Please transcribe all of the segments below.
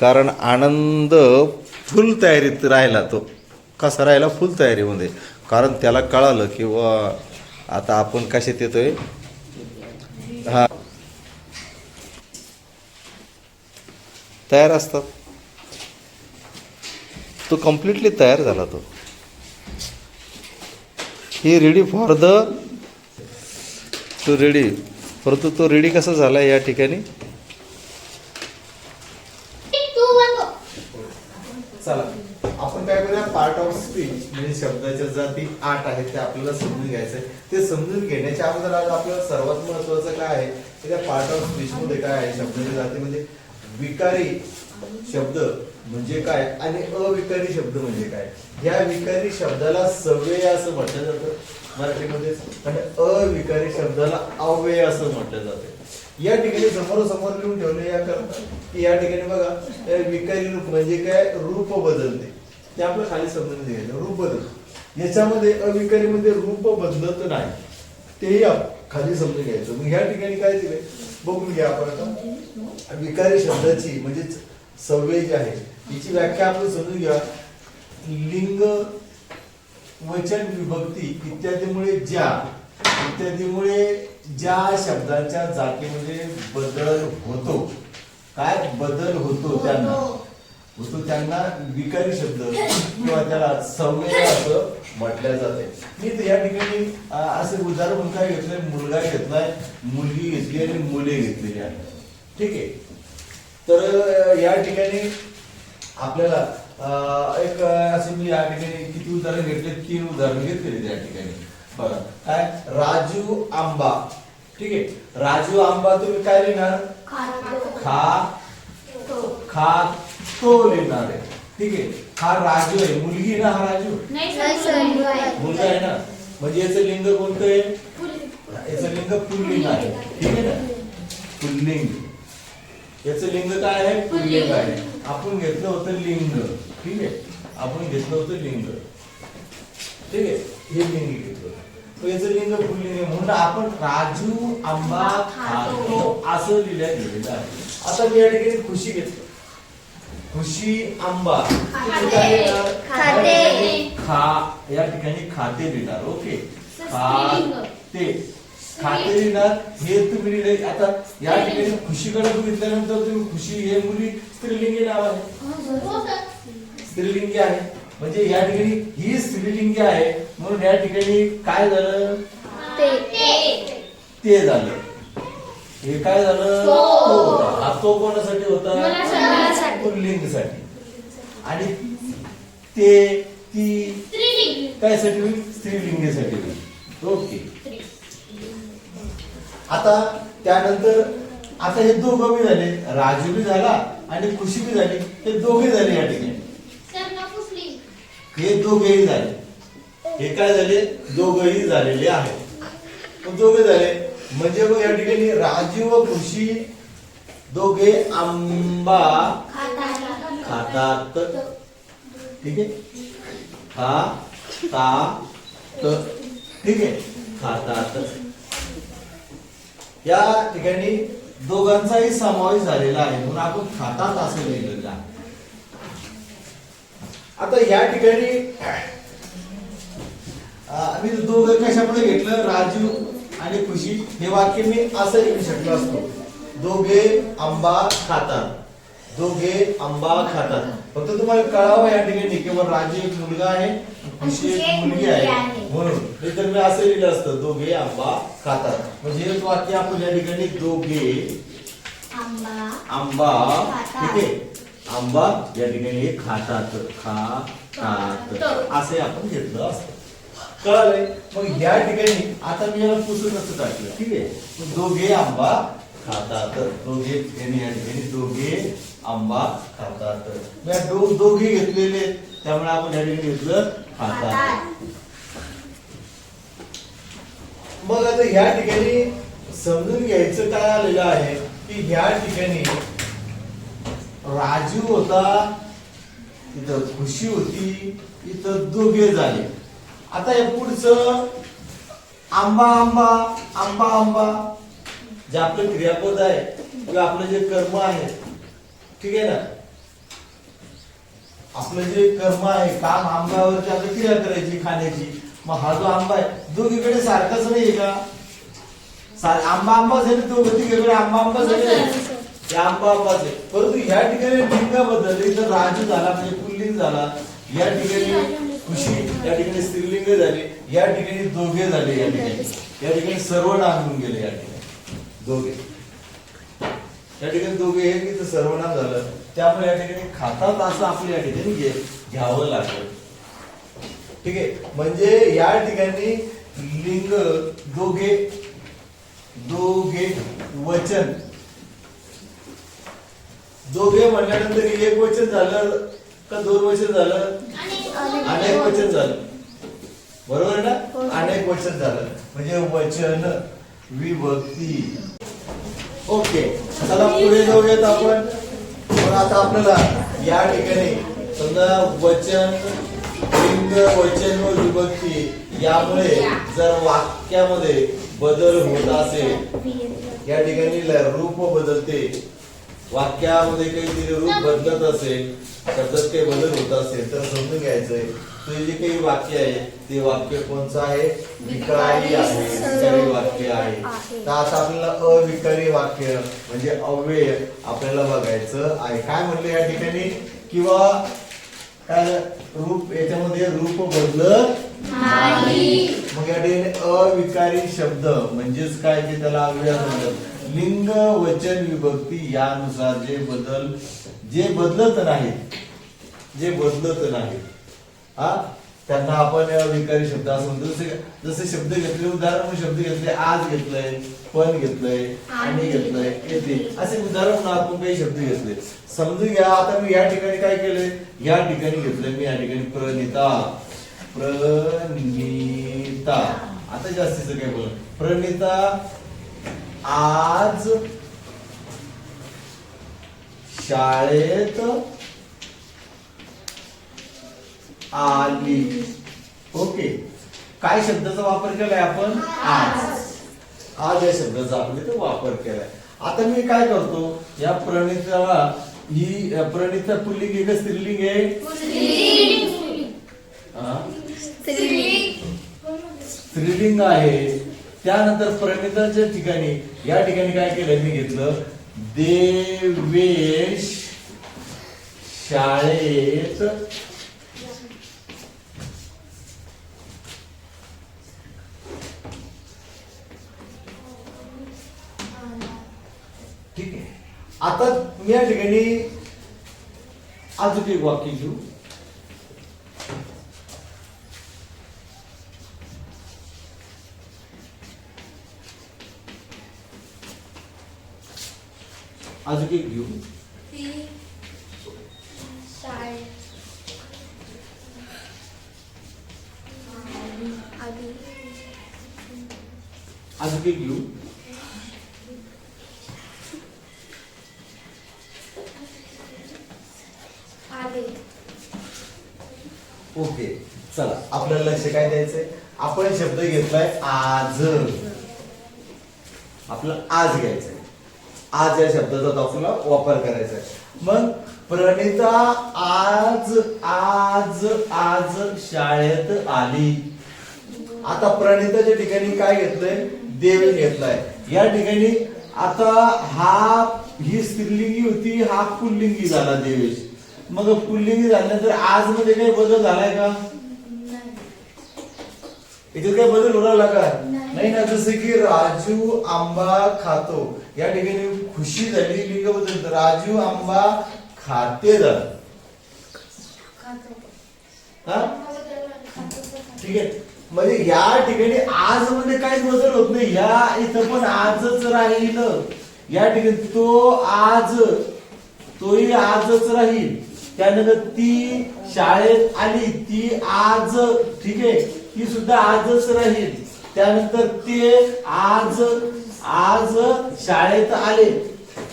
कारण आनंद फुल तयारीत राहिला. तो कसा राहिला? फुल तयारीमध्ये. कारण त्याला कळालं की वा आता आपण कशात येतोय. हा, तयार असतात. तो कम्प्लिटली तयार झाला. तो ही ready for the to ready. परंतु तो रेडी कसा झाला या ठिकाणी? चला आपण काय करूया, पार्ट ऑफ स्पीच म्हणजे शब्दाच्या जाती 8 आहेत ते आपल्याला समजून घ्यायचं आहे. ते समजून घेण्याच्या अगोदर आज आपल्याला सर्वात महत्वाचं काय आहे की त्या पार्ट ऑफ स्पीच मध्ये काय आहे, शब्दाच्या जातीमध्ये विकारी शब्द म्हणजे काय आणि अविकारी शब्द म्हणजे काय. या विकारी शब्दाला सव्यय असं म्हटलं जातं मराठीमध्ये आणि अविकारी शब्दाला अव्यय असं म्हटलं जातं. या ठिकाणी समोर लिहून ठेवले या करता की या ठिकाणी बघा विकारी रूप म्हणजे काय, रूप बदलते. ते आपलं खाली समजून घ्यायचं, रूप बदल. याच्यामध्ये अविकारी मध्ये रूप बदलत नाही, तेही खाली समजून घ्यायचं. मग या ठिकाणी काय दिलंय बघून घ्या आपण आता. विकारी शब्दाची म्हणजे सव्यय जी आहे तिची व्याख्या आपण समजून घ्या. लिंग, वचन, विभक्ती इत्यादीमुळे ज्या शब्दांच्या जातीमध्ये बदल होतो, काय बदल होतो त्यांना विकारी शब्द किंवा त्याला सव्यय असं म्हटलं जाते. मी तर या ठिकाणी असे उदाहरण म्हणून काय घेतलंय, मुलगा घेतलाय, मुलगी घेतली आणि मुले घेतलेली आहे. ठीक आहे. तर या ठिकाणी आपल्याला एक असे मी या ठिकाणी किती उदाहरण घेतले, 3 उदाहरण घेतलेली त्या ठिकाणी. बघा काय, राजू आंबा. ठीक आहे. राजू आंबा तुम्ही काय लिहिणार, तो लिहिणार आहे. ठीक आहे. हा राजू आहे, मुलगी ना, हा राजू मुलगा आहे ना, म्हणजे याचं लिंग कोणतं आहे, याचं लिंग पुल्लिंग आहे. ठीक आहे ना, पुल्लिंग. याचं लिंग काय आहे, पुल्लिंग आहे. आपण घेतलं होतं लिंग. ठीक आहे, आपण घेतलं होतं लिंग. ठीक आहे, हे लिंग घेतलं. याचं लिंग पुल्लिंग आहे म्हणून आपण राजू आंबा खातो असं लिहिलेलं आहे. आता मी या ठिकाणी खुशी घेतलं, खुशी आंबा या ठिकाणी खाते लिहिणार. ओके, खाते लिहिणार. हे तुम्ही लिहिले. आता या ठिकाणी खुशीकडे बघितल्यानंतर तुम्ही खुशी हे मुली स्त्रीलिंगी नाव आहे, स्त्रीलिंगी आहे. म्हणजे या ठिकाणी ही स्त्रीलिंगी आहे म्हणून या ठिकाणी काय झालं, ते झालं. हे काय झालं, तो कोणासाठी होता, पुल्लिंगसाठी. आणि ते ती काय साठी होईल, स्त्रीलिंगीसाठी होईल. ओके. आता त्यानंतर आता हे दोघं बी झाले, राजू बी झाला आणि खुशी बी झाली. हे दोघे झाले या ठिकाणी, हे दोघेही झाले. हे काय झाले, दोघेही झालेले आहेत. दोघे झाले म्हणजे मग या ठिकाणी राजू व खुशी दोघे आंबा खातात. ठीक आहे, ठीक आहे, खातात. या ठिकाणी दोघांचाही समावेश झालेला आहे म्हणून आपण खातात असं लिहिलेलं आहे. आता या ठिकाणी आम्ही दोघं कशामध्ये घेतलं, राजू आणि खुशी. हे वाक्य मी असं लिहू शकलो असतो, दोघे आंबा खातात, दोघे आंबा खातात. फक्त तुम्हाला कळावं या ठिकाणी केवळ राजू एक मुलगा आहे, खुशी एक मुलगी आहे म्हणून. तर मी असं लिहिलं असतं, दोघे आंबा खातात. म्हणजे हे वाक्य आपण या ठिकाणी दोघे आंबा, ठीक आहे, आंबा या ठिकाणी हे खातात असे आपण घेतलं असतं. कळालंय. मग या ठिकाणी आता मी याला पुसून असं टाकलं. ठीक आहे, दोघे आंबा खातात, दोघे या ठिकाणी दोघे आंबा खातात. दोघे घेतलेले त्यामुळे आपण या ठिकाणी घेतलं खातात. मग आता या ठिकाणी समजून घ्यायचं काय आलेलं आहे की ह्या ठिकाणी राजू होता, इथं खुशी होती, इथं दोघे झाले. आता हे पुढचं आंबा आंबा आंबा आंबा जे आपलं क्रियापद आहे किंवा आपलं जे कर्म आहे, ठीक आहे ना, आपलं जे कर्म आहे काम आंब्यावरती आपली क्रिया करायची खाण्याची. मग हा जो आंबा आहे दोघीकडे सारखाच नाहीये का? आंबा आंबाच आहे ना, तो तिकडे आंबा आंबाच आहे, आंबा आंबाच आहे. परंतु या ठिकाणी लिंगाबद्दल इथं राजू झाला म्हणजे पुल्लिंग झाला, या ठिकाणी खुशी, या ठिकाणी स्त्रीलिंग झाले, या ठिकाणी दोघे झाले, या ठिकाणी सर्वनाम होऊन गेले, या ठिकाणी दोघे, या ठिकाणी दोघे हे की सर्वनाम झालं. त्यामुळे या ठिकाणी खातात असं आपल्या या ठिकाणी घ्यावं लागलं. ठीक आहे, म्हणजे या ठिकाणी लिंग दोघे, दोघे वचन, दोघे म्हणल्यानंतर एक वचन झालं का दोन वचन झालं? अनेक वचन झालं, बरोबर आहे ना? अनेक वचन झालं म्हणजे वचन विभक्ती. ओके, चला पुढे जाऊयात आपण. पण आता आपल्याला या ठिकाणी समजा वचन, लिंग, वचन व विभक्ती यामुळे जर वाक्यामध्ये बदल होत असेल, या ठिकाणी रूप बदलते, वाक्यामध्ये काहीतरी रूप बदलत असेल, शब्दात काही बदल होत असेल तर समजून घ्यायचंय ते जे काही वाक्य आहे ते वाक्य कोणचं आहे? विकारी आहे, विकारी वाक्य आहे. तर आता आपल्याला अविकारी वाक्य म्हणजे अव्यय आपल्याला बघायचं आहे. काय म्हणलं या ठिकाणी? किंवा काय रूप, याच्यामध्ये रूप बदलत नाही. मग या ठिकाणी अविकारी शब्द म्हणजेच काय की त्याला अव्यय म्हणतात. लिंग, वचन, विभक्ती यानुसार जे बदलत नाहीत, जे बदलत नाहीत त्यांना आपण विकारी शब्द असं म्हणतो. जसे शब्द घेतले, उदाहरण शब्द घेतले, आज घेतलंय, पण घेतलंय, आणि घेतलंय, येते, असे उदाहरण आपण काही शब्द घेतले. समजून घ्या. आता मी या ठिकाणी काय केलंय? या ठिकाणी घेतलंय मी या ठिकाणी प्रणिता, प्रणिता. आता जास्तीचं काय बोल? प्रणिता आज शाळेत आली. ओके, काय शब्दाचा वापर केलाय आपण? आज. आज या शब्दाचा आपण इथे वापर केलाय. आता मी काय करतो? या प्रणिताला, ही प्रणिता पुल्लिंग आहे का स्त्रीलिंग आहे? स्त्रीलिंग आहे. त्यानंतर प्रणिताच्या ठिकाणी या ठिकाणी काय केलं? मी घेतलं देवेश शाळेत ठीक आहे. आता मी या ठिकाणी अजून एक वाक्य घेऊ. अजून एक घेऊ. अजून एक घेऊ. ओके, चला आपल्याला लक्ष काय द्यायचंय? आपण शब्द घेतलाय आज, आपलं आज घ्यायचंय. आज या शब्दाचा आपल्याला वापर करायचा आहे. मग प्रणिता आज आज आज शाळेत आली. आता प्रणिताच्या ठिकाणी काय घेतलंय? देवेश घेतलाय. या ठिकाणी आता ही स्त्रीलिंगी होती, हा पुल्लिंगी झाला देवेश. मग पुल्लिंगी झाल्यानंतर आज मध्ये काही बदल झालाय का? याच्यात काही बदल होणार का? नाही ना. जसं की राजू आंबा खातो, या ठिकाणी खुशी झाली, लिंग बदल, राजू आंबा खाते झालं. ठीक आहे. म्हणजे या ठिकाणी आज मध्ये काहीच बदल होत नाही. या इथं पण आजच राहील. या ठिकाणी तोही आजच राहील. त्यानंतर ती शाळेत आली, ती आज, ठीक आहे, ती सुद्धा आजच राहील. त्यानंतर ते आज शाळेत आले.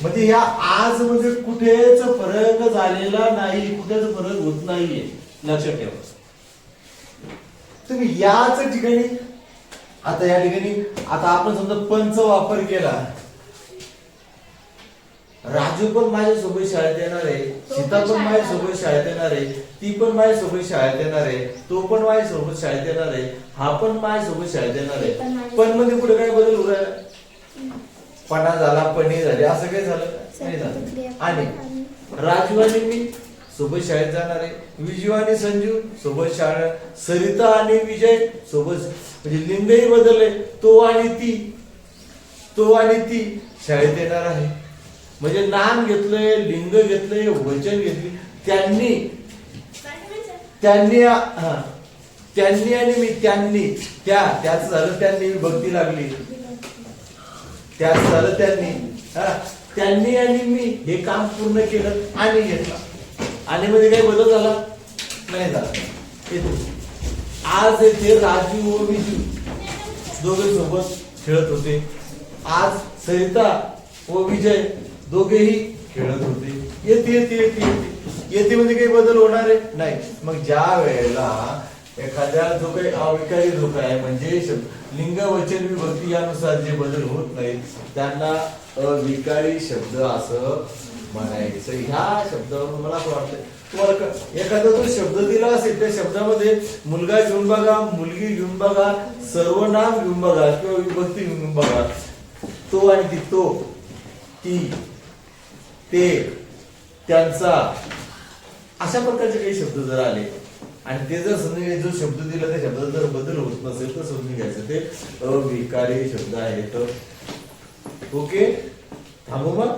म्हणजे या आज मध्ये कुठेच फरक झालेला नाही, कुठेच फरक होत नाहीये, लक्षात ठेवा. तुम्ही याच ठिकाणी आता या ठिकाणी आता आपण समजा पणचा वापर केला, राजू पण माझ्यासोबत शाळेत येणार आहे, सीता पण माझ्यासोबत शाळेत येणार आहे, ती पण माझ्यासोबत शाळेत येणार आहे, तो पण माझ्यासोबत शाळेत येणार आहे, हा पण माझ्यासोबत शाळेत येणार आहे. पण मध्ये पुढे काय बदल होऊ राहिला? पणा झाला, पणी झाली, असं काय झालं? नाही झालं. आणि राजू आणि मी सोबत शाळेत जाणार आहे, विजू आणि संजू सोबत शाळा, सरिता आणि विजय सोबत, म्हणजे लिंगही बदलले, तो आणि ती शाळेत येणार आहे. म्हणजे नाम घेतलंय, लिंग घेतलंय, वचन घेतली, त्यांनी आणि मी, त्याच झालं, त्यांनी विभक्ती लागली, त्याच झालं, त्यांनी आणि मी हे काम पूर्ण केलं आणि घेतला. आणि मध्ये काही बदल झाला नाही झाला. आज येथे राजू व विजू दोघे सोबत खेळत होते. आज सरिता व विजय दोघेही खेळत होते. येते मध्ये काही बदल होणार आहे नाही. मग ज्या वेळेला एखाद्या जो काही अविकारी लोक आहे, म्हणजे लिंग वचन विभक्ती यानुसार जे बदल होत नाहीत त्यांना अविकारी शब्द असं म्हणायचं. ह्या शब्दावरून मला असं वाटतं तुम्हाला एखादा जो शब्द दिला असेल त्या शब्दामध्ये मुलगा घेऊन बघा, मुलगी घेऊन बघा, सर्वनाम घेऊन बघा किंवा विभक्ती घेऊन बघा, तो आणि ती, तो, ती, ते, त्यांचा, अशा प्रकारचे काही शब्द जर आले आणि ते जर समजून जो शब्द दिला त्या शब्दात जर बदल होत नसेल तर समजून घ्यायचं ते अविकारी शब्द आहेत. ओके, थांबू मग.